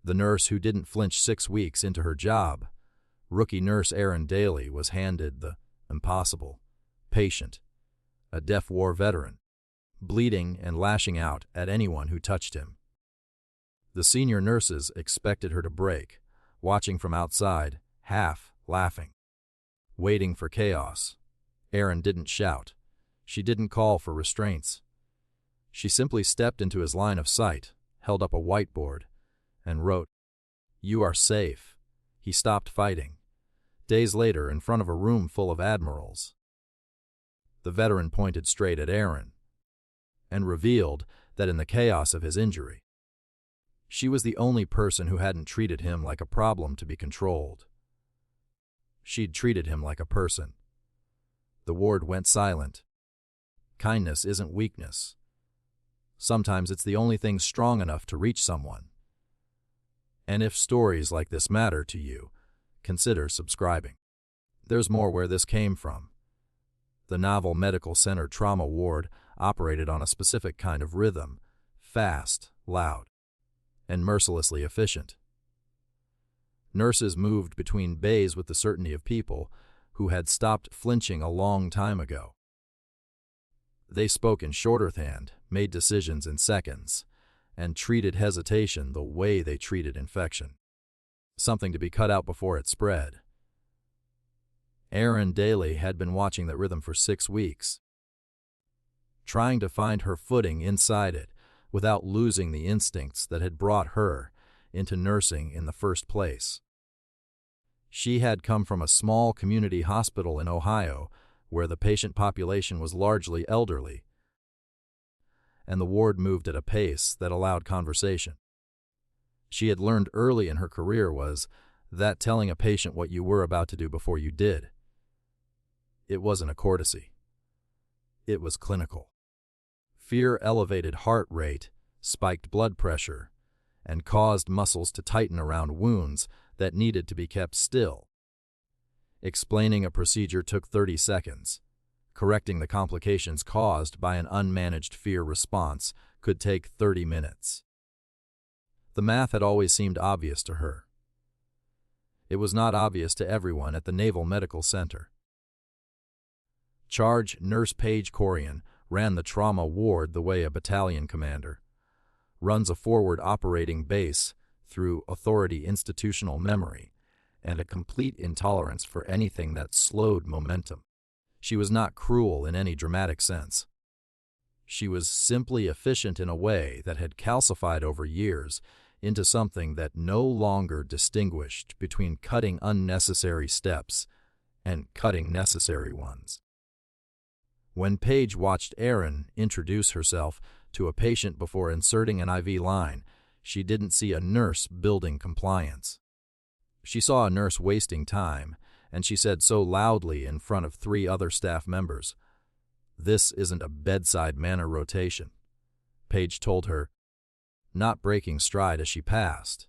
The nurse who didn't flinch 6 weeks into her job, rookie nurse Aaron Daly, was handed the impossible patient, a deaf war veteran, bleeding and lashing out at anyone who touched him. The senior nurses expected her to break, watching from outside, half laughing, waiting for chaos. Aaron didn't shout. She didn't call for restraints. She simply stepped into his line of sight, held up a whiteboard, and wrote, "You are safe." He stopped fighting. Days later, in front of a room full of admirals, the veteran pointed straight at Aaron and revealed that in the chaos of his injury, she was the only person who hadn't treated him like a problem to be controlled. She'd treated him like a person. The ward went silent. Kindness isn't weakness. Sometimes it's the only thing strong enough to reach someone. And if stories like this matter to you, consider subscribing. There's more where this came from. The Naval Medical Center trauma ward operated on a specific kind of rhythm, fast, loud, and mercilessly efficient. Nurses moved between bays with the certainty of people who had stopped flinching a long time ago. They spoke in shorthand, made decisions in seconds, and treated hesitation the way they treated infection, something to be cut out before it spread. Aaron Daly had been watching that rhythm for 6 weeks, trying to find her footing inside it without losing the instincts that had brought her into nursing in the first place. She had come from a small community hospital in Ohio where the patient population was largely elderly, and the ward moved at a pace that allowed conversation. She had learned early in her career was that telling a patient what you were about to do before you did. It wasn't a courtesy. It was clinical. Fear elevated heart rate, spiked blood pressure, and caused muscles to tighten around wounds that needed to be kept still. Explaining a procedure took 30 seconds. Correcting the complications caused by an unmanaged fear response could take 30 minutes. The math had always seemed obvious to her. It was not obvious to everyone at the Naval Medical Center. Charge Nurse Paige Corian ran the trauma ward the way a battalion commander runs a forward operating base through authority, institutional memory, and a complete intolerance for anything that slowed momentum. She was not cruel in any dramatic sense. She was simply efficient in a way that had calcified over years into something that no longer distinguished between cutting unnecessary steps and cutting necessary ones. When Paige watched Aaron introduce herself to a patient before inserting an IV line, she didn't see a nurse building compliance. She saw a nurse wasting time, and she said so loudly in front of 3 other staff members, "This isn't a bedside manner rotation." Paige told her, not breaking stride as she passed,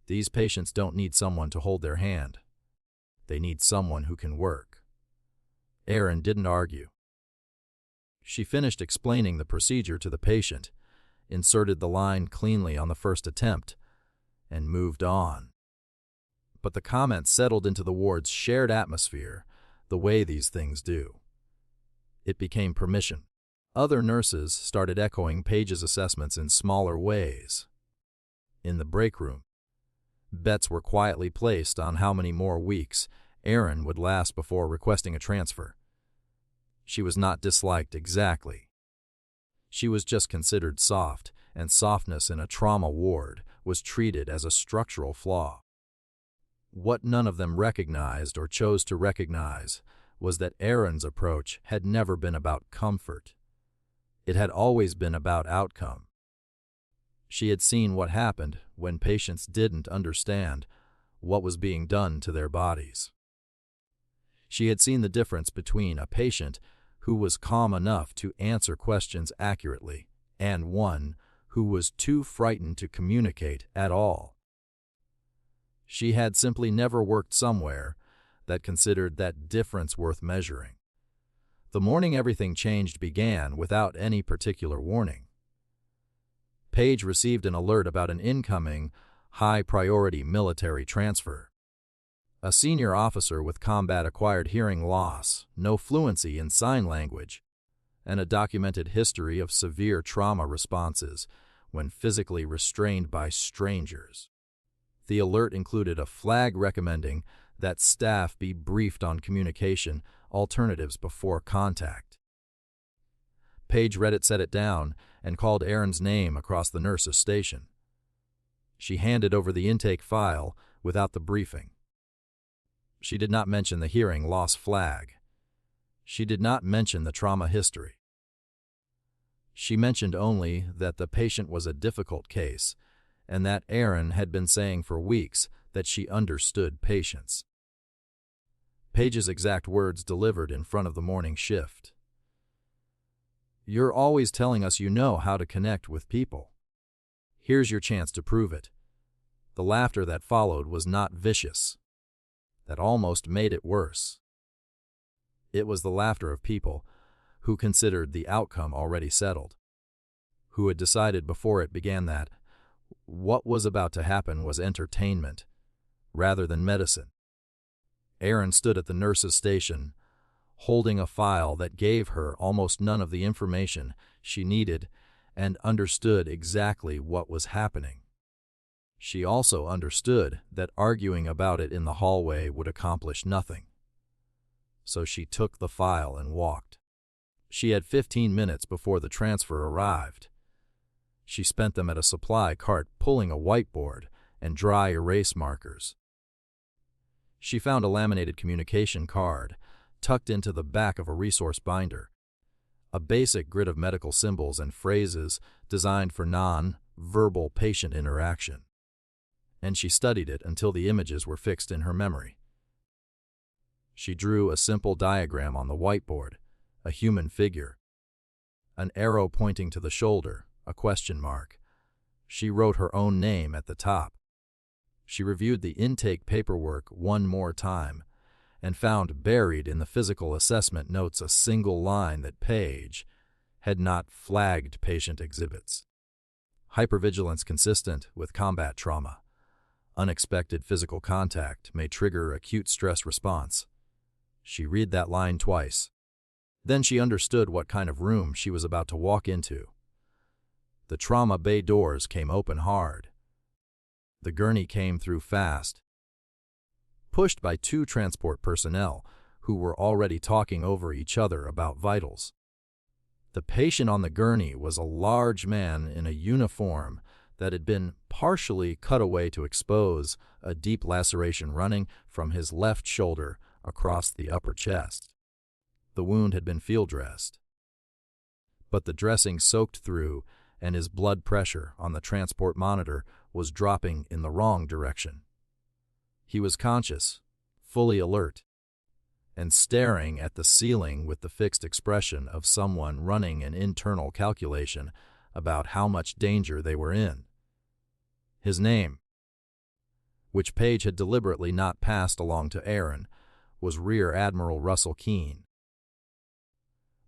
"These patients don't need someone to hold their hand. They need someone who can work." Aaron didn't argue. She finished explaining the procedure to the patient, inserted the line cleanly on the first attempt, and moved on. But the comment settled into the ward's shared atmosphere the way these things do. It became permission. Other nurses started echoing Paige's assessments in smaller ways. In the break room, bets were quietly placed on how many more weeks Aaron would last before requesting a transfer. She was not disliked exactly. She was just considered soft, and softness in a trauma ward was treated as a structural flaw. What none of them recognized or chose to recognize was that Aaron's approach had never been about comfort. It had always been about outcome. She had seen what happened when patients didn't understand what was being done to their bodies. She had seen the difference between a patient who was calm enough to answer questions accurately and one who was too frightened to communicate at all. She had simply never worked somewhere that considered that difference worth measuring. The morning everything changed began without any particular warning. Paige received an alert about an incoming high-priority military transfer. A senior officer with combat-acquired hearing loss, no fluency in sign language, and a documented history of severe trauma responses when physically restrained by strangers. The alert included a flag recommending that staff be briefed on communication alternatives before contact. Paige read it, set it down, and called Aaron's name across the nurse's station. She handed over the intake file without the briefing. She did not mention the hearing loss flag. She did not mention the trauma history. She mentioned only that the patient was a difficult case and that Aaron had been saying for weeks that she understood patience. Paige's exact words delivered in front of the morning shift. "You're always telling us you know how to connect with people. Here's your chance to prove it." The laughter that followed was not vicious. That almost made it worse. It was the laughter of people who considered the outcome already settled, who had decided before it began that what was about to happen was entertainment rather than medicine. Aaron stood at the nurse's station, holding a file that gave her almost none of the information she needed and understood exactly what was happening. She also understood that arguing about it in the hallway would accomplish nothing. So she took the file and walked. She had 15 minutes before the transfer arrived. She spent them at a supply cart pulling a whiteboard and dry erase markers. She found a laminated communication card tucked into the back of a resource binder, a basic grid of medical symbols and phrases designed for non-verbal patient interaction. And she studied it until the images were fixed in her memory. She drew a simple diagram on the whiteboard, a human figure, an arrow pointing to the shoulder, a question mark. She wrote her own name at the top. She reviewed the intake paperwork one more time and found buried in the physical assessment notes a single line that Paige had not flagged patient exhibits. Hypervigilance consistent with combat trauma. Unexpected physical contact may trigger acute stress response. She read that line twice. Then she understood what kind of room she was about to walk into. The trauma bay doors came open hard. The gurney came through fast, pushed by 2 transport personnel who were already talking over each other about vitals. The patient on the gurney was a large man in a uniform that had been partially cut away to expose a deep laceration running from his left shoulder across the upper chest. The wound had been field dressed, but the dressing soaked through and his blood pressure on the transport monitor was dropping in the wrong direction. He was conscious, fully alert, and staring at the ceiling with the fixed expression of someone running an internal calculation about how much danger they were in. His name, which Paige had deliberately not passed along to Aaron, was Rear Admiral Russell Keene.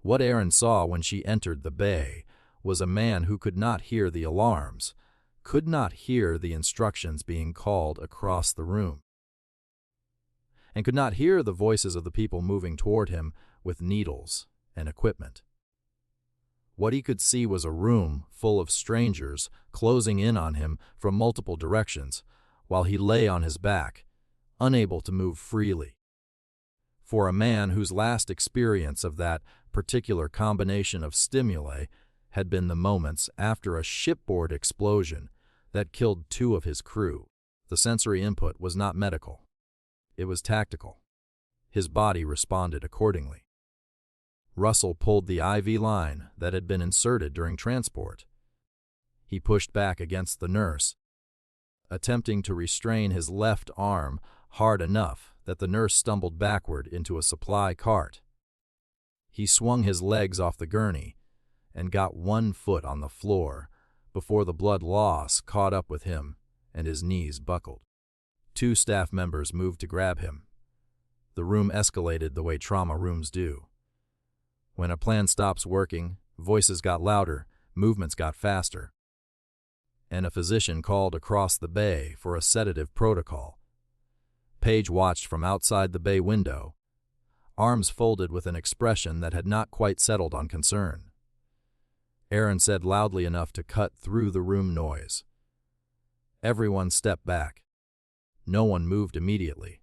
What Aaron saw when she entered the bay was a man who could not hear the alarms, could not hear the instructions being called across the room, and could not hear the voices of the people moving toward him with needles and equipment. What he could see was a room full of strangers closing in on him from multiple directions while he lay on his back, unable to move freely. For a man whose last experience of that particular combination of stimuli had been the moments after a shipboard explosion that killed 2 of his crew, the sensory input was not medical. It was tactical. His body responded accordingly. Russell pulled the IV line that had been inserted during transport. He pushed back against the nurse, attempting to restrain his left arm hard enough that the nurse stumbled backward into a supply cart. He swung his legs off the gurney and got 1 foot on the floor before the blood loss caught up with him and his knees buckled. 2 staff members moved to grab him. The room escalated the way trauma rooms do. When a plan stops working, voices got louder, movements got faster. and a physician called across the bay for a sedative protocol. Paige watched from outside the bay window, arms folded with an expression that had not quite settled on concern. Aaron said loudly enough to cut through the room noise. Everyone stepped back. No one moved immediately.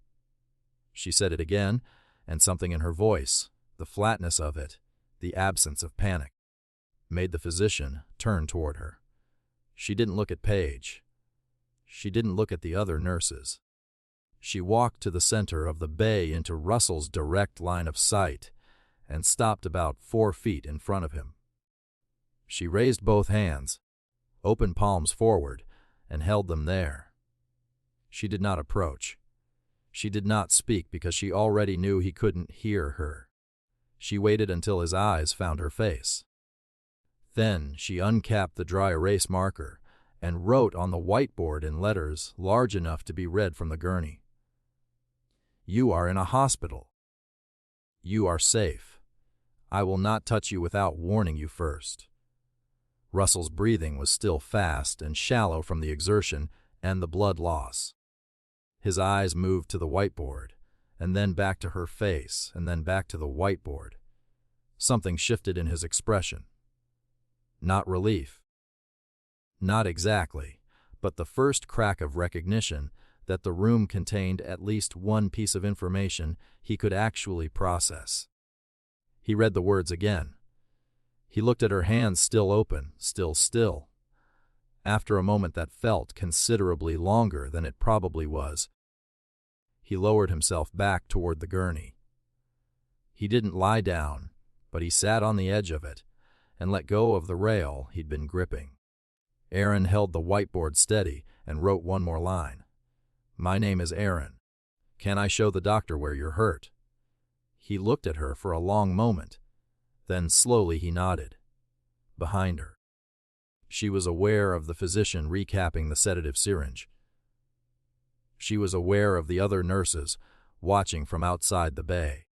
She said it again, and something in her voice, the flatness of it, the absence of panic, made the physician turn toward her. She didn't look at Paige. She didn't look at the other nurses. She walked to the center of the bay into Russell's direct line of sight and stopped about 4 feet in front of him. She raised both hands, open palms forward, and held them there. She did not approach. She did not speak because she already knew he couldn't hear her. She waited until his eyes found her face. Then she uncapped the dry erase marker and wrote on the whiteboard in letters large enough to be read from the gurney. "You are in a hospital. You are safe. I will not touch you without warning you first." Russell's breathing was still fast and shallow from the exertion and the blood loss. His eyes moved to the whiteboard, and then back to her face, and then back to the whiteboard. Something shifted in his expression. Not relief. Not exactly, but the first crack of recognition that the room contained at least one piece of information he could actually process. He read the words again. He looked at her hands still open, still. After a moment that felt considerably longer than it probably was, he lowered himself back toward the gurney. He didn't lie down, but he sat on the edge of it and let go of the rail he'd been gripping. Aaron held the whiteboard steady and wrote one more line. "My name is Aaron. Can I show the doctor where you're hurt?" He looked at her for a long moment. Then slowly he nodded. Behind her. She was aware of the physician recapping the sedative syringe. She was aware of the other nurses watching from outside the bay.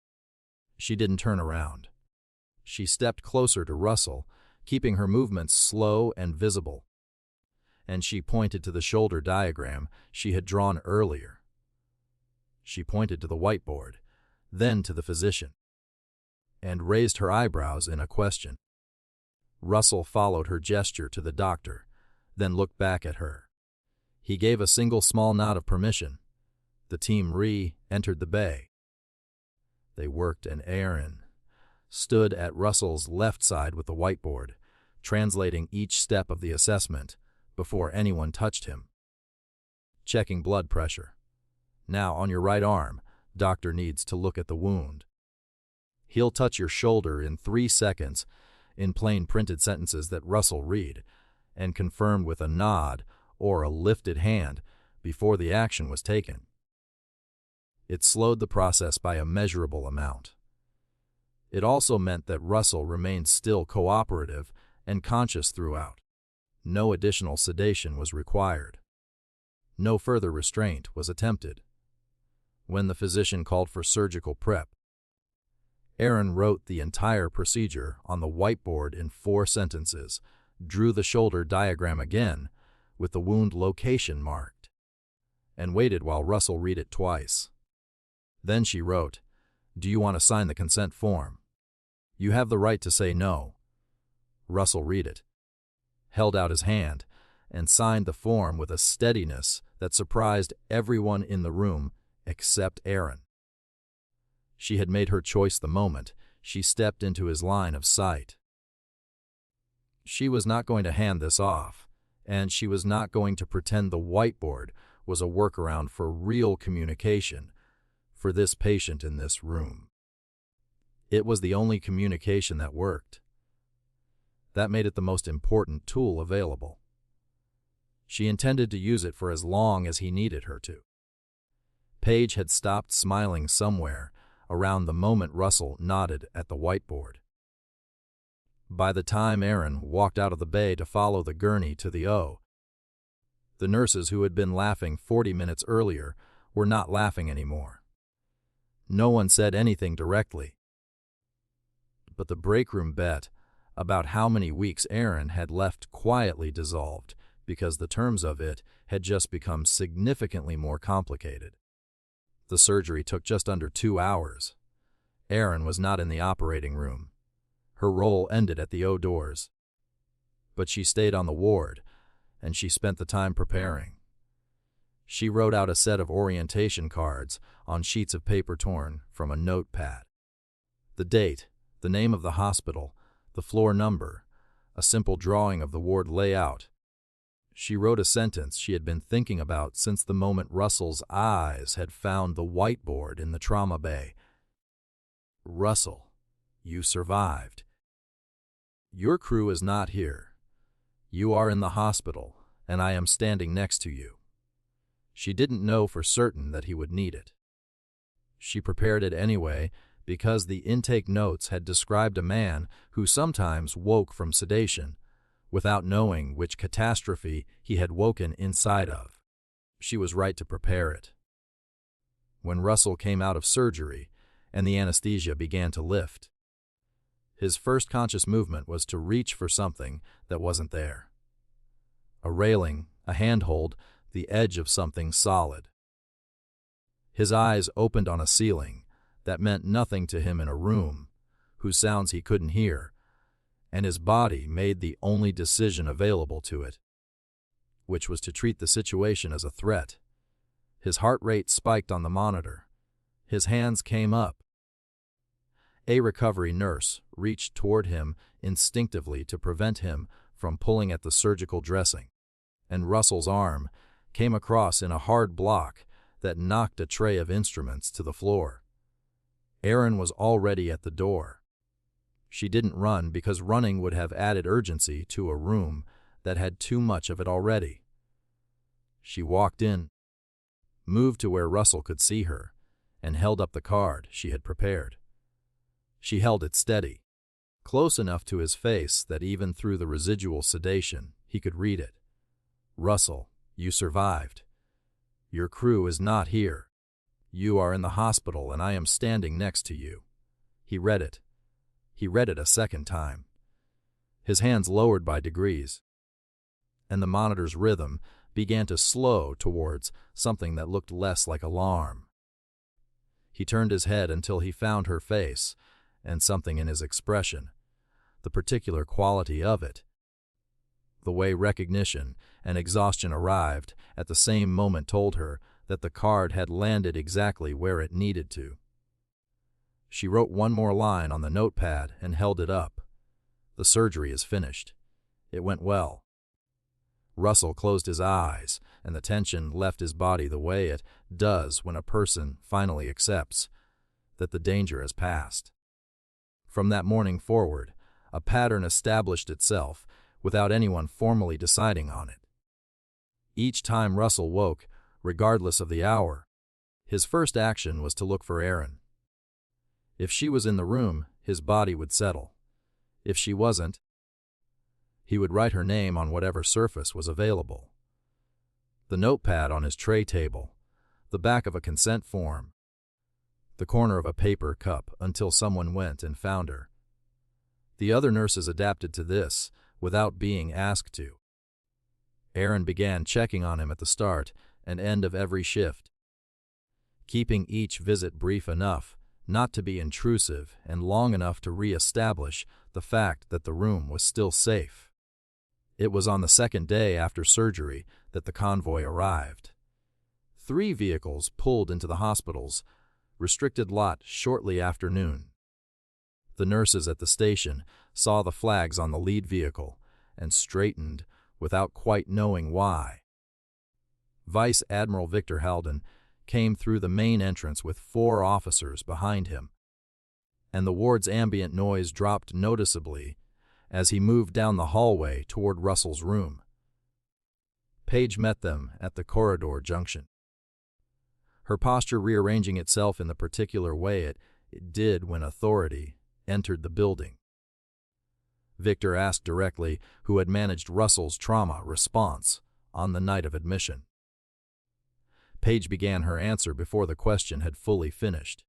She didn't turn around. She stepped closer to Russell, keeping her movements slow and visible. And she pointed to the shoulder diagram she had drawn earlier. She pointed to the whiteboard, then to the physician, and raised her eyebrows in a question. Russell followed her gesture to the doctor, then looked back at her. He gave a single small nod of permission. The team re-entered the bay. They worked, and Aaron stood at Russell's left side with the whiteboard, translating each step of the assessment before anyone touched him. Checking blood pressure. "Now, on your right arm, doctor needs to look at the wound. He'll touch your shoulder in 3 seconds," in plain printed sentences that Russell read, and confirmed with a nod or a lifted hand before the action was taken. It slowed the process by a measurable amount. It also meant that Russell remained still cooperative and conscious throughout. No additional sedation was required. No further restraint was attempted. When the physician called for surgical prep, Aaron wrote the entire procedure on the whiteboard in 4 sentences, drew the shoulder diagram again with the wound location marked, and waited while Russell read it twice. Then she wrote, "Do you want to sign the consent form? You have the right to say no." Russell read it, held out his hand, and signed the form with a steadiness that surprised everyone in the room except Aaron. She had made her choice the moment she stepped into his line of sight. She was not going to hand this off, and she was not going to pretend the whiteboard was a workaround for real communication for this patient in this room. It was the only communication that worked. That made it the most important tool available. She intended to use it for as long as he needed her to. Paige had stopped smiling somewhere around the moment Russell nodded at the whiteboard. By the time Aaron walked out of the bay to follow the gurney to the O, the nurses who had been laughing 40 minutes earlier were not laughing anymore. No one said anything directly, but the break room bet about how many weeks Aaron had left quietly dissolved because the terms of it had just become significantly more complicated. The surgery took just under 2 hours. Aaron was not in the operating room. Her role ended at the O doors. But she stayed on the ward, and she spent the time preparing. She wrote out a set of orientation cards on sheets of paper torn from a notepad. The date, the name of the hospital, the floor number, a simple drawing of the ward layout. She wrote a sentence she had been thinking about since the moment Russell's eyes had found the whiteboard in the trauma bay. Russell, you survived. Your crew is not here. You are in the hospital, and I am standing next to you. She didn't know for certain that he would need it. She prepared it anyway because the intake notes had described a man who sometimes woke from sedation without knowing which catastrophe he had woken inside of. She was right to prepare it. When Russell came out of surgery and the anesthesia began to lift, his first conscious movement was to reach for something that wasn't there. A railing, a handhold, the edge of something solid. His eyes opened on a ceiling that meant nothing to him in a room whose sounds he couldn't hear, and his body made the only decision available to it, which was to treat the situation as a threat. His heart rate spiked on the monitor. His hands came up. A recovery nurse reached toward him instinctively to prevent him from pulling at the surgical dressing, and Russell's arm came across in a hard block that knocked a tray of instruments to the floor. Aaron was already at the door. She didn't run because running would have added urgency to a room that had too much of it already. She walked in, moved to where Russell could see her, and held up the card she had prepared. She held it steady, close enough to his face that even through the residual sedation he could read it. Russell, you survived. Your crew is not here. You are in the hospital and I am standing next to you. He read it. He read it a second time. His hands lowered by degrees, and the monitor's rhythm began to slow towards something that looked less like alarm. He turned his head until he found her face and something in his expression, the particular quality of it, the way recognition and exhaustion arrived at the same moment told her that the card had landed exactly where it needed to. She wrote one more line on the notepad and held it up. The surgery is finished. It went well. Russell closed his eyes, and the tension left his body the way it does when a person finally accepts that the danger has passed. From that morning forward, a pattern established itself without anyone formally deciding on it. Each time Russell woke, regardless of the hour, his first action was to look for Aaron. If she was in the room, his body would settle. If she wasn't, he would write her name on whatever surface was available. The notepad on his tray table, the back of a consent form, the corner of a paper cup until someone went and found her. The other nurses adapted to this without being asked to. Aaron began checking on him at the start and end of every shift, keeping each visit brief enough not to be intrusive and long enough to re-establish the fact that the room was still safe. It was on the second day after surgery that the convoy arrived. 3 vehicles pulled into the hospital's restricted lot shortly after noon. The nurses at the station saw the flags on the lead vehicle and straightened without quite knowing why. Vice Admiral Victor Halden came through the main entrance with 4 officers behind him, and the ward's ambient noise dropped noticeably as he moved down the hallway toward Russell's room. Paige met them at the corridor junction, her posture rearranging itself in the particular way it did when authority entered the building. Victor asked directly who had managed Russell's trauma response on the night of admission. Paige began her answer before the question had fully finished.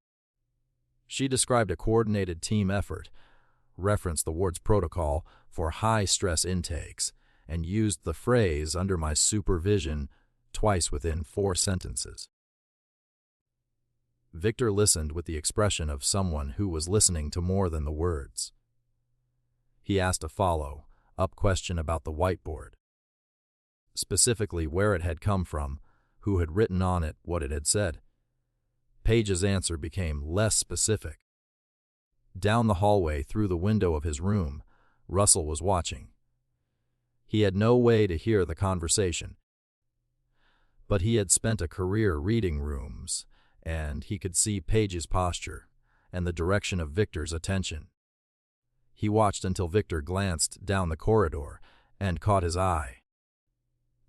She described a coordinated team effort, referenced the ward's protocol for high-stress intakes, and used the phrase "under my supervision" twice within 4 sentences. Victor listened with the expression of someone who was listening to more than the words. He asked a follow-up question about the whiteboard, specifically where it had come from, who had written on it, what it had said. Page's answer became less specific. Down the hallway through the window of his room, Russell was watching. He had no way to hear the conversation, but he had spent a career reading rooms, and he could see Page's posture and the direction of Victor's attention. He watched until Victor glanced down the corridor and caught his eye.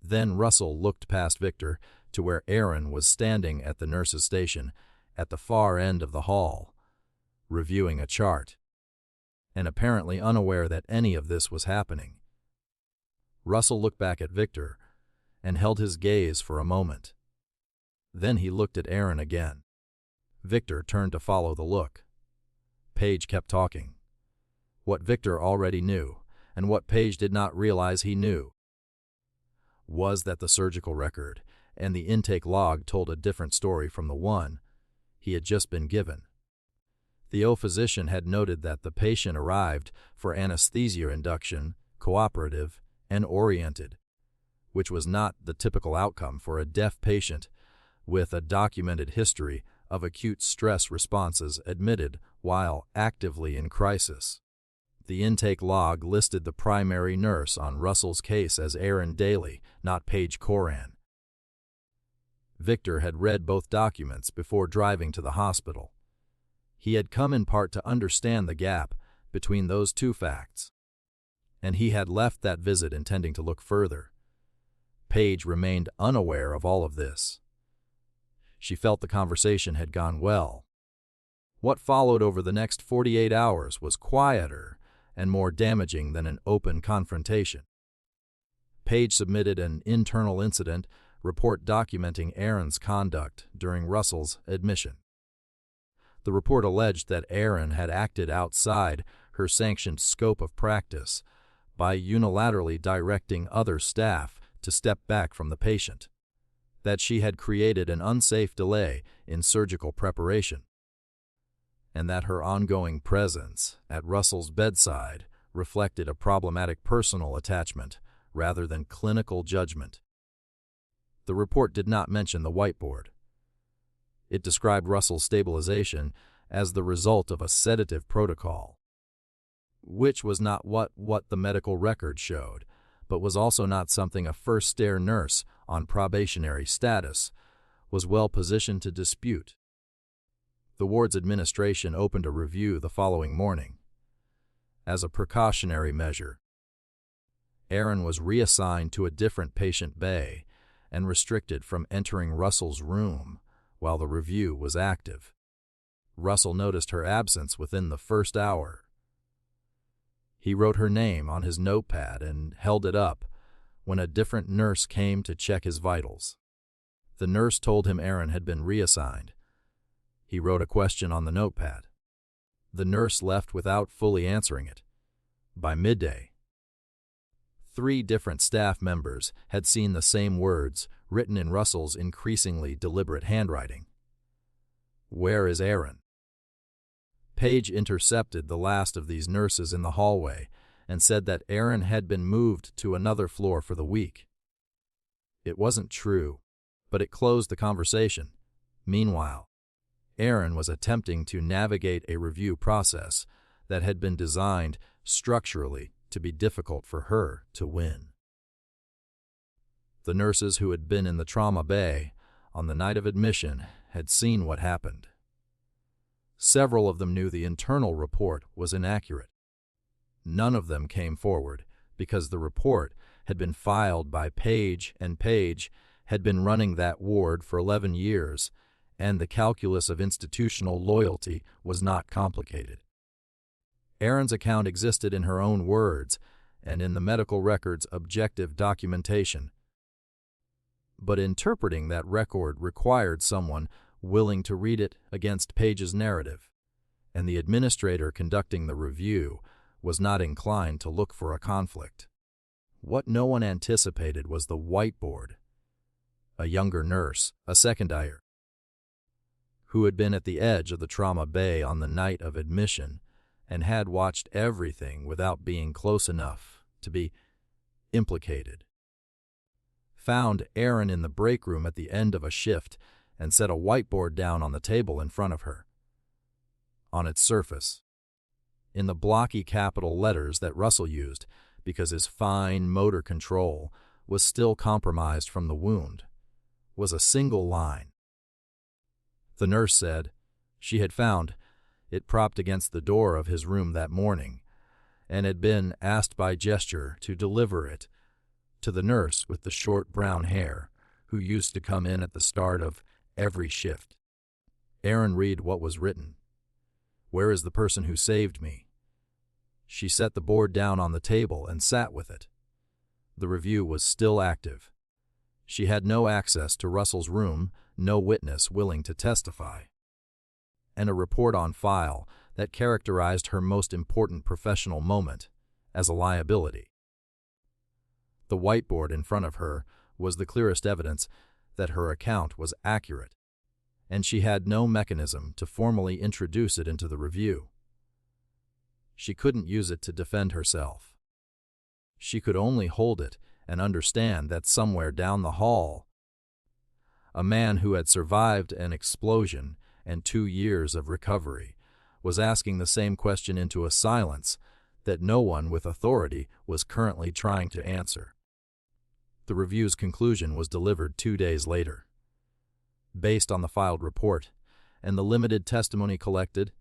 Then Russell looked past Victor to where Aaron was standing at the nurse's station at the far end of the hall, reviewing a chart, and apparently unaware that any of this was happening. Russell looked back at Victor and held his gaze for a moment. Then he looked at Aaron again. Victor turned to follow the look. Page kept talking. What Victor already knew, and what Page did not realize he knew, was that the surgical record and the intake log told a different story from the one he had just been given. The physician had noted that the patient arrived for anesthesia induction, cooperative, and oriented, which was not the typical outcome for a deaf patient with a documented history of acute stress responses admitted while actively in crisis. The intake log listed the primary nurse on Russell's case as Aaron Daly, not Paige Coran. Victor had read both documents before driving to the hospital. He had come in part to understand the gap between those two facts, and he had left that visit intending to look further. Paige remained unaware of all of this. She felt the conversation had gone well. What followed over the next 48 hours was quieter and more damaging than an open confrontation. Paige submitted an internal incident report documenting Aaron's conduct during Russell's admission. The report alleged that Aaron had acted outside her sanctioned scope of practice by unilaterally directing other staff to step back from the patient, that she had created an unsafe delay in surgical preparation, and that her ongoing presence at Russell's bedside reflected a problematic personal attachment rather than clinical judgment. The report did not mention the whiteboard. It described Russell's stabilization as the result of a sedative protocol, which was not what the medical record showed, but was also not something a first-year nurse on probationary status was well positioned to dispute. The ward's administration opened a review the following morning. As a precautionary measure, Aaron was reassigned to a different patient bay and restricted from entering Russell's room while the review was active. Russell noticed her absence within the first hour. He wrote her name on his notepad and held it up when a different nurse came to check his vitals. The nurse told him Aaron had been reassigned. He wrote a question on the notepad. The nurse left without fully answering it. By midday, 3 different staff members had seen the same words written in Russell's increasingly deliberate handwriting. "Where is Aaron?" Page intercepted the last of these nurses in the hallway and said that Aaron had been moved to another floor for the week. It wasn't true, but it closed the conversation. Meanwhile, Aaron was attempting to navigate a review process that had been designed structurally to be difficult for her to win. The nurses who had been in the trauma bay on the night of admission had seen what happened. Several of them knew the internal report was inaccurate. None of them came forward because the report had been filed by Page, and Page had been running that ward for 11 years, and the calculus of institutional loyalty was not complicated. Aaron's account existed in her own words and in the medical record's objective documentation. But interpreting that record required someone willing to read it against Page's narrative, and the administrator conducting the review was not inclined to look for a conflict. What no one anticipated was the whiteboard. A younger nurse, a secondier, who had been at the edge of the trauma bay on the night of admission and had watched everything without being close enough to be implicated, found Aaron in the break room at the end of a shift and set a whiteboard down on the table in front of her. On its surface, in the blocky capital letters that Russell used because his fine motor control was still compromised from the wound, was a single line. The nurse said she had found it propped against the door of his room that morning and had been asked by gesture to deliver it to the nurse with the short brown hair who used to come in at the start of every shift. Aaron read what was written. "Where is the person who saved me?" She set the board down on the table and sat with it. The review was still active. She had no access to Russell's room, no witness willing to testify, and a report on file that characterized her most important professional moment as a liability. The whiteboard in front of her was the clearest evidence that her account was accurate, and she had no mechanism to formally introduce it into the review. She couldn't use it to defend herself. She could only hold it and understand that somewhere down the hall, a man who had survived an explosion and 2 years of recovery was asking the same question into a silence that no one with authority was currently trying to answer. The review's conclusion was delivered 2 days later. Based on the filed report and the limited testimony collected,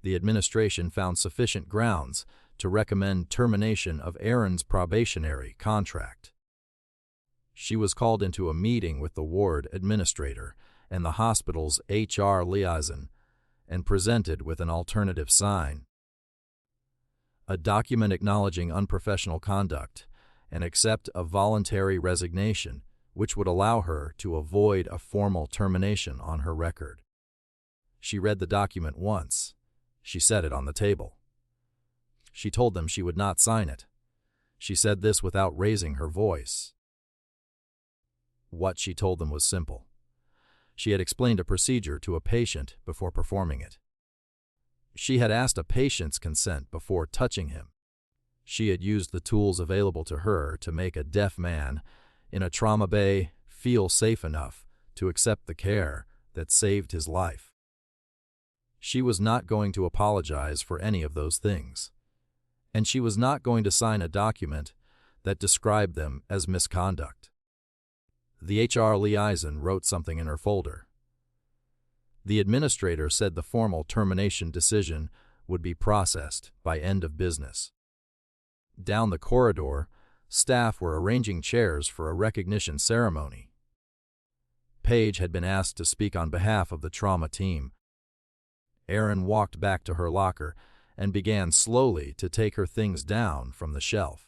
the administration found sufficient grounds to recommend termination of Aaron's probationary contract. She was called into a meeting with the ward administrator and the hospital's HR liaison and presented with an alternative sign, a document acknowledging unprofessional conduct, and accept a voluntary resignation, which would allow her to avoid a formal termination on her record. She read the document once. She set it on the table. She told them she would not sign it. She said this without raising her voice. What she told them was simple. She had explained a procedure to a patient before performing it. She had asked a patient's consent before touching him. She had used the tools available to her to make a deaf man in a trauma bay feel safe enough to accept the care that saved his life. She was not going to apologize for any of those things, and she was not going to sign a document that described them as misconduct. The HR liaison wrote something in her folder. The administrator said the formal termination decision would be processed by end of business. Down the corridor, staff were arranging chairs for a recognition ceremony. Paige had been asked to speak on behalf of the trauma team. Aaron walked back to her locker and began slowly to take her things down from the shelf.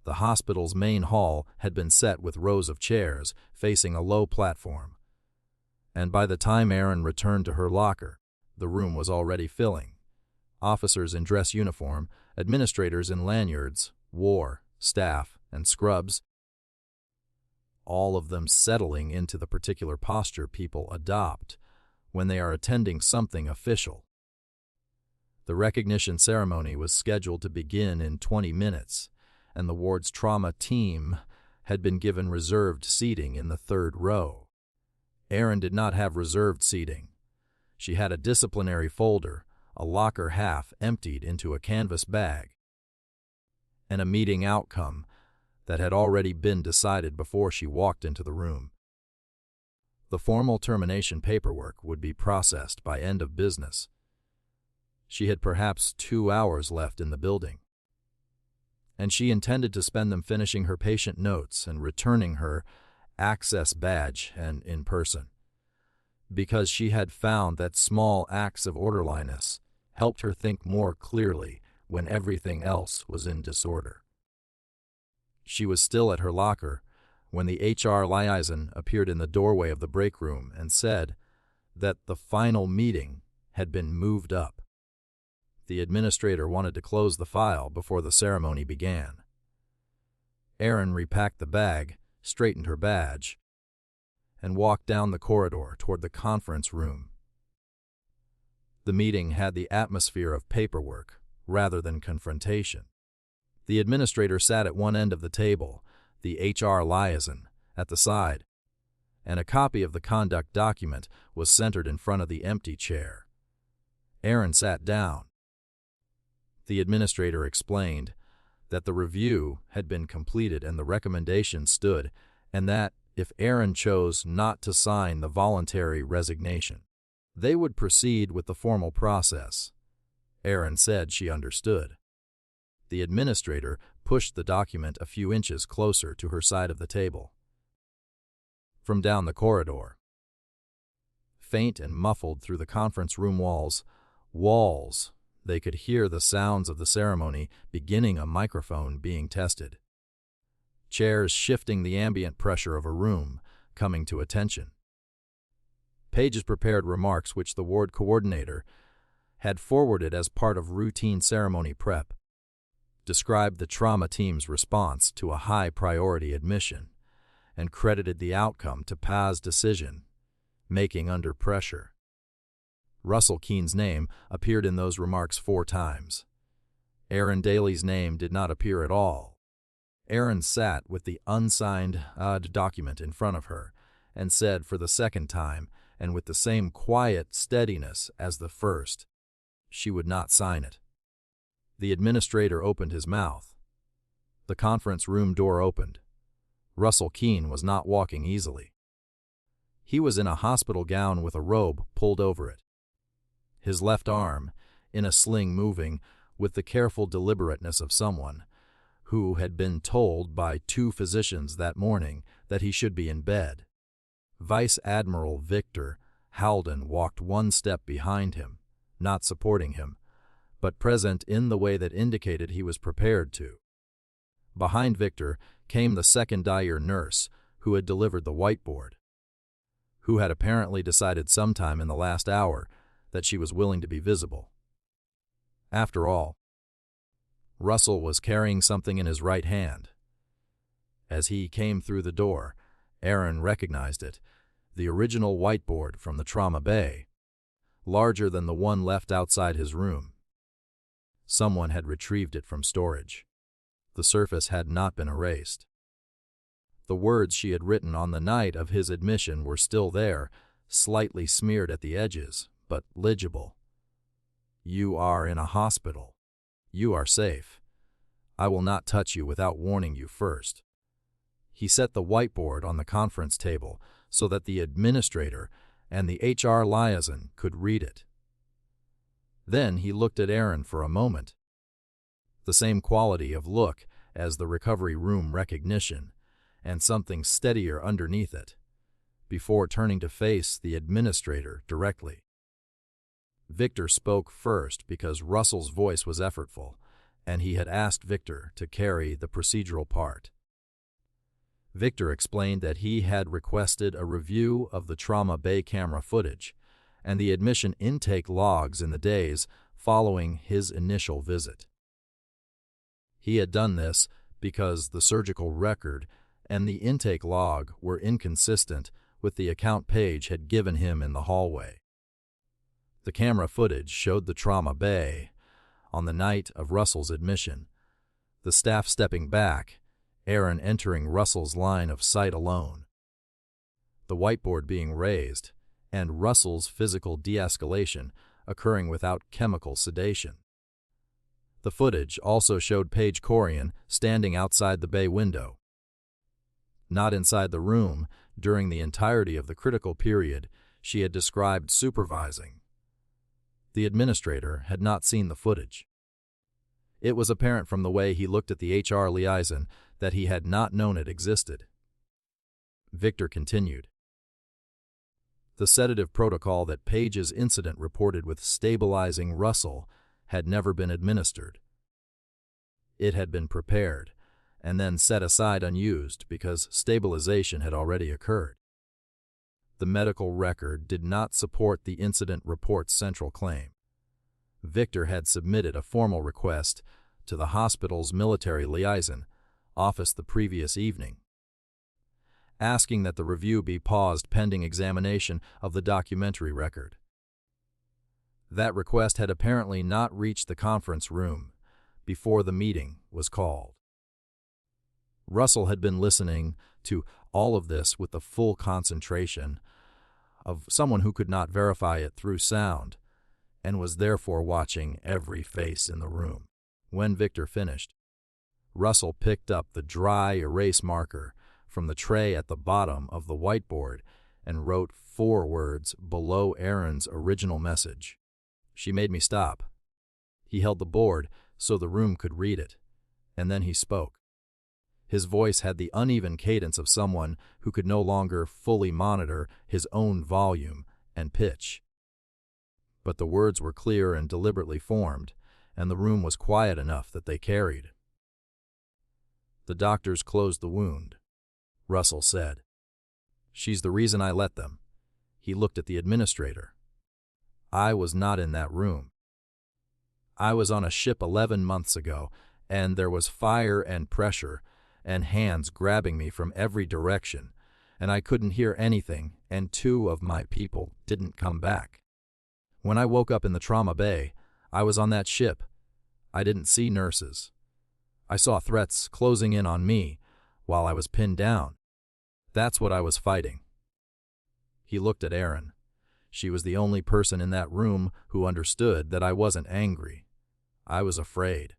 The hospital's main hall had been set with rows of chairs facing a low platform, and by the time Aaron returned to her locker, the room was already filling. Officers in dress uniform, administrators in lanyards, war, staff, and scrubs, all of them settling into the particular posture people adopt when they are attending something official. The recognition ceremony was scheduled to begin in 20 minutes, and the ward's trauma team had been given reserved seating in the third row. Aaron did not have reserved seating. She had a disciplinary folder, a locker half emptied into a canvas bag, and a meeting outcome that had already been decided before she walked into the room. The formal termination paperwork would be processed by end of business. She had perhaps 2 hours left in the building, and she intended to spend them finishing her patient notes and returning her access badge and in person, because she had found that small acts of orderliness helped her think more clearly when everything else was in disorder. She was still at her locker when the HR liaison appeared in the doorway of the break room and said that the final meeting had been moved up. The administrator wanted to close the file before the ceremony began. Aaron repacked the bag, straightened her badge, and walked down the corridor toward the conference room. The meeting had the atmosphere of paperwork rather than confrontation. The administrator sat at one end of the table, the HR liaison at the side, and a copy of the conduct document was centered in front of the empty chair. Aaron sat down. The administrator explained that the review had been completed and the recommendation stood, and that if Aaron chose not to sign the voluntary resignation, they would proceed with the formal process. Aaron said she understood. The administrator pushed the document a few inches closer to her side of the table. From down the corridor, faint and muffled through the conference room walls, they could hear the sounds of the ceremony beginning, a microphone being tested, chairs shifting, the ambient pressure of a room coming to attention. Page's prepared remarks, which the ward coordinator had forwarded as part of routine ceremony prep, described the trauma team's response to a high-priority admission and credited the outcome to Paz's decision making under pressure. Russell Keene's name appeared in those remarks 4 times. Aaron Daly's name did not appear at all. Aaron sat with the unsigned document in front of her and said for the second time, and with the same quiet steadiness as the first, she would not sign it. The administrator opened his mouth. The conference room door opened. Russell Keene was not walking easily. He was in a hospital gown with a robe pulled over it, his left arm in a sling, moving with the careful deliberateness of someone who had been told by 2 physicians that morning that he should be in bed. Vice Admiral Victor Haldon walked 1 step behind him, not supporting him, but present in the way that indicated he was prepared to. Behind Victor came the second-year nurse who had delivered the whiteboard, who had apparently decided sometime in the last hour that she was willing to be visible. After all, Russell was carrying something in his right hand. As he came through the door, Aaron recognized it, the original whiteboard from the trauma bay, larger than the one left outside his room. Someone had retrieved it from storage. The surface had not been erased. The words she had written on the night of his admission were still there, slightly smeared at the edges, but legible. "You are in a hospital. You are safe. I will not touch you without warning you first." He set the whiteboard on the conference table so that the administrator and the HR liaison could read it. Then he looked at Aaron for a moment. The same quality of look as the recovery room recognition, and something steadier underneath it, before turning to face the administrator directly. Victor spoke first because Russell's voice was effortful, and he had asked Victor to carry the procedural part. Victor explained that he had requested a review of the trauma bay camera footage and the admission intake logs in the days following his initial visit. He had done this because the surgical record and the intake log were inconsistent with the account Page had given him in the hallway. The camera footage showed the trauma bay on the night of Russell's admission, the staff stepping back, Aaron entering Russell's line of sight alone, the whiteboard being raised, and Russell's physical de-escalation occurring without chemical sedation. The footage also showed Paige Corian standing outside the bay window, not inside the room during the entirety of the critical period she had described supervising. The administrator had not seen the footage. It was apparent from the way he looked at the HR liaison that he had not known it existed. Victor continued. The sedative protocol that Page's incident reported with stabilizing Russell had never been administered. It had been prepared and then set aside unused because stabilization had already occurred. The medical record did not support the incident report's central claim. Victor had submitted a formal request to the hospital's military liaison office the previous evening, asking that the review be paused pending examination of the documentary record. That request had apparently not reached the conference room before the meeting was called. Russell had been listening to all of this with the full concentration of someone who could not verify it through sound, and was therefore watching every face in the room. When Victor finished, Russell picked up the dry erase marker from the tray at the bottom of the whiteboard and wrote 4 words below Aaron's original message. "She made me stop." He held the board so the room could read it, and then he spoke. His voice had the uneven cadence of someone who could no longer fully monitor his own volume and pitch. But the words were clear and deliberately formed, and the room was quiet enough that they carried. "The doctors closed the wound," Russell said. "She's the reason I let them." He looked at the administrator. "I was not in that room. I was on a ship 11 months ago, and there was fire and pressure and hands grabbing me from every direction, and I couldn't hear anything, and 2 of my people didn't come back. When I woke up in the trauma bay, I was on that ship. I didn't see nurses. I saw threats closing in on me while I was pinned down. That's what I was fighting." He looked at Aaron. She was the only person in that room who understood that I wasn't angry. I was afraid.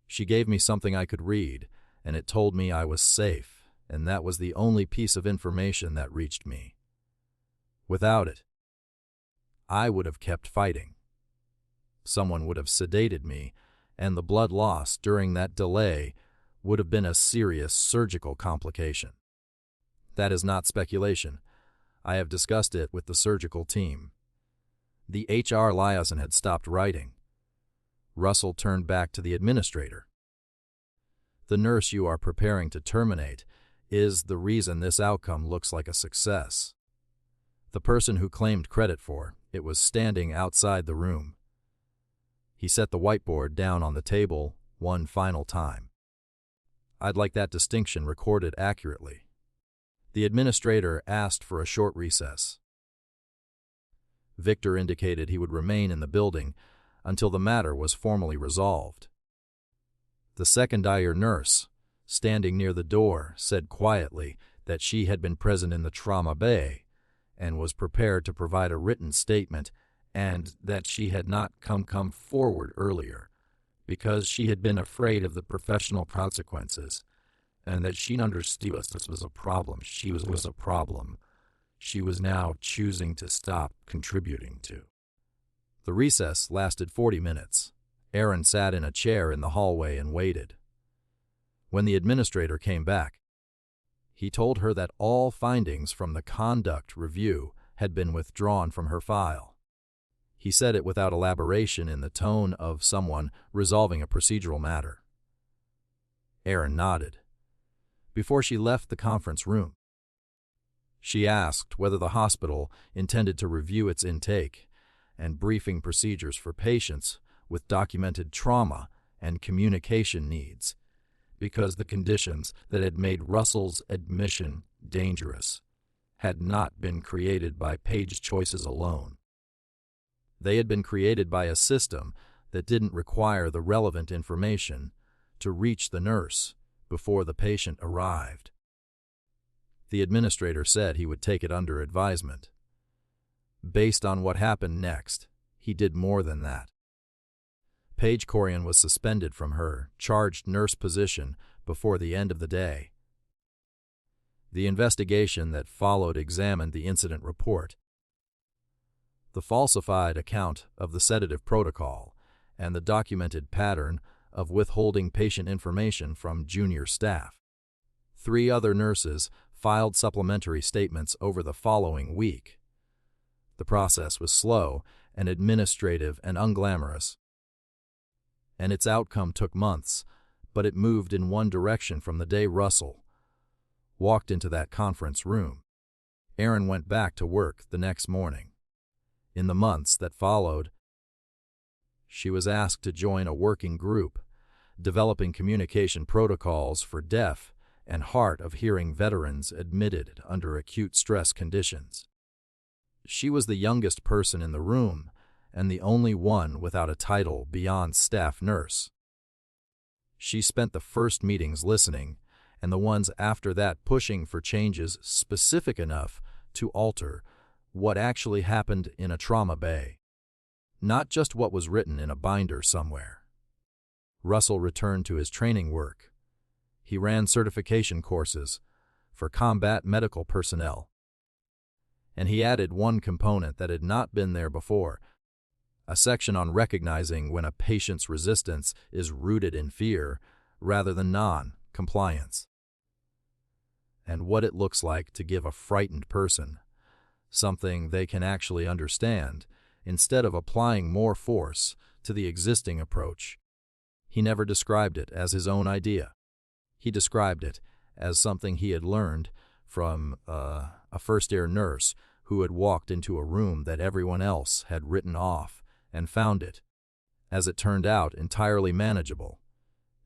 She gave me something I could read, and it told me I was safe, and that was the only piece of information that reached me. Without it, I would have kept fighting. Someone would have sedated me, and the blood loss during that delay would have been a serious surgical complication. That is not speculation. I have discussed it with the surgical team. The HR liaison had stopped writing. Russell turned back to the administrator. "The nurse you are preparing to terminate is the reason this outcome looks like a success. The person who claimed credit for it was standing outside the room." He set the whiteboard down on the table one final time. "I'd like that distinction recorded accurately." The administrator asked for a short recess. Victor indicated he would remain in the building until the matter was formally resolved. The second-year nurse, standing near the door, said quietly that she had been present in the trauma bay and was prepared to provide a written statement, and that she had not come forward earlier because she had been afraid of the professional consequences, and that she understood this was a problem. She was a problem she was now choosing to stop contributing to. The recess lasted 40 minutes. Aaron sat in a chair in the hallway and waited. When the administrator came back, he told her that all findings from the conduct review had been withdrawn from her file. He said it without elaboration, in the tone of someone resolving a procedural matter. Aaron nodded. Before she left the conference room, she asked whether the hospital intended to review its intake and briefing procedures for patients with documented trauma and communication needs, because the conditions that had made Russell's admission dangerous had not been created by page choices alone. They had been created by a system that didn't require the relevant information to reach the nurse before the patient arrived. The administrator said he would take it under advisement. Based on what happened next, he did more than that. Paige Corian was suspended from her charged nurse position before the end of the day. The investigation that followed examined the incident report, the falsified account of the sedative protocol, and the documented pattern of withholding patient information from junior staff. 3 other nurses filed supplementary statements over the following week. The process was slow and administrative and unglamorous, and its outcome took months, but it moved in one direction from the day Russell walked into that conference room. Aaron went back to work the next morning. In the months that followed, She was asked to join a working group, developing communication protocols for deaf and hard of hearing veterans admitted under acute stress conditions. She was the youngest person in the room and the only one without a title beyond staff nurse. She spent the first meetings listening, and the ones after that pushing for changes specific enough to alter what actually happened in a trauma bay, not just what was written in a binder somewhere. Russell returned to his training work. He ran certification courses for combat medical personnel, and he added one component that had not been there before, a section on recognizing when a patient's resistance is rooted in fear rather than non-compliance, and what it looks like to give a frightened person something they can actually understand instead of applying more force to the existing approach. He never described it as his own idea. He described it as something he had learned from a first-year nurse who had walked into a room that everyone else had written off and found it, as it turned out, entirely manageable.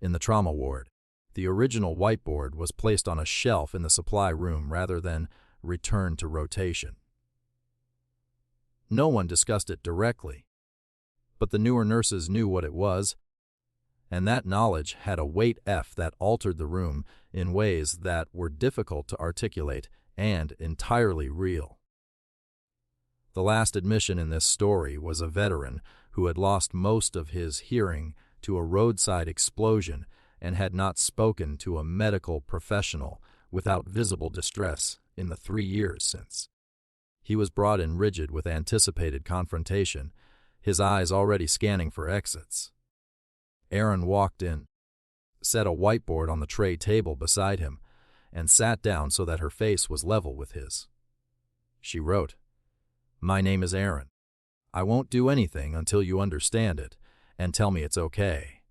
In the trauma ward, the original whiteboard was placed on a shelf in the supply room rather than returned to rotation. No one discussed it directly, but the newer nurses knew what it was, and that knowledge had a weight that altered the room in ways that were difficult to articulate and entirely real. The last admission in this story was a veteran who had lost most of his hearing to a roadside explosion and had not spoken to a medical professional without visible distress in the 3 years since. He was brought in rigid with anticipated confrontation, his eyes already scanning for exits. Aaron walked in, set a whiteboard on the tray table beside him, and sat down so that her face was level with his. She wrote, "My name is Aaron. I won't do anything until you understand it and tell me it's okay."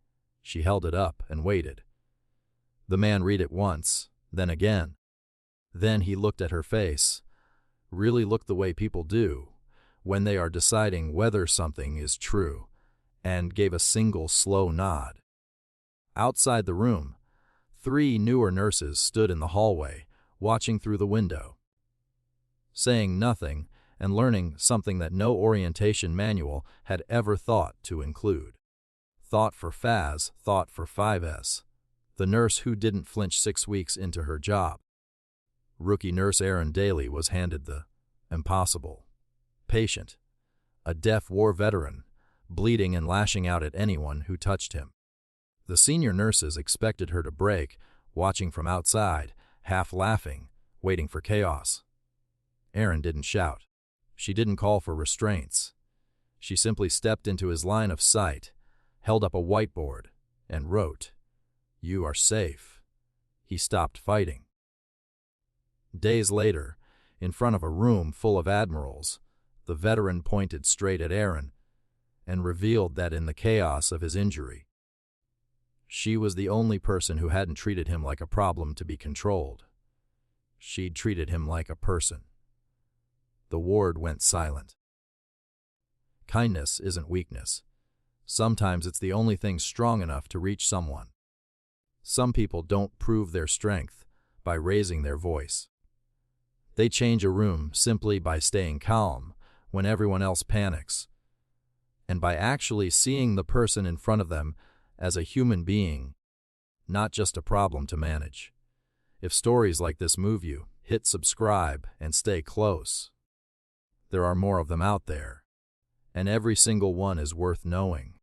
She held it up and waited. The man read it once, then again. Then he looked at her face, really looked the way people do when they are deciding whether something is true, and gave a single slow nod. Outside the room, 3 newer nurses stood in the hallway, watching through the window, saying nothing and learning something that no orientation manual had ever thought to include. Thought for FAS, thought for 5S, the nurse who didn't flinch 6 weeks into her job. Rookie nurse Aaron Daly was handed the impossible patient, a deaf war veteran, bleeding and lashing out at anyone who touched him. The senior nurses expected her to break, watching from outside, half laughing, waiting for chaos. Aaron didn't shout. She didn't call for restraints. She simply stepped into his line of sight, held up a whiteboard, and wrote, "You are safe." He stopped fighting. Days later, in front of a room full of admirals, the veteran pointed straight at Aaron and revealed that in the chaos of his injury, she was the only person who hadn't treated him like a problem to be controlled. She'd treated him like a person. The ward went silent. Kindness isn't weakness. Sometimes it's the only thing strong enough to reach someone. Some people don't prove their strength by raising their voice. They change a room simply by staying calm when everyone else panics, and by actually seeing the person in front of them as a human being, not just a problem to manage. If stories like this move you, hit subscribe and stay close. There are more of them out there, and every single one is worth knowing.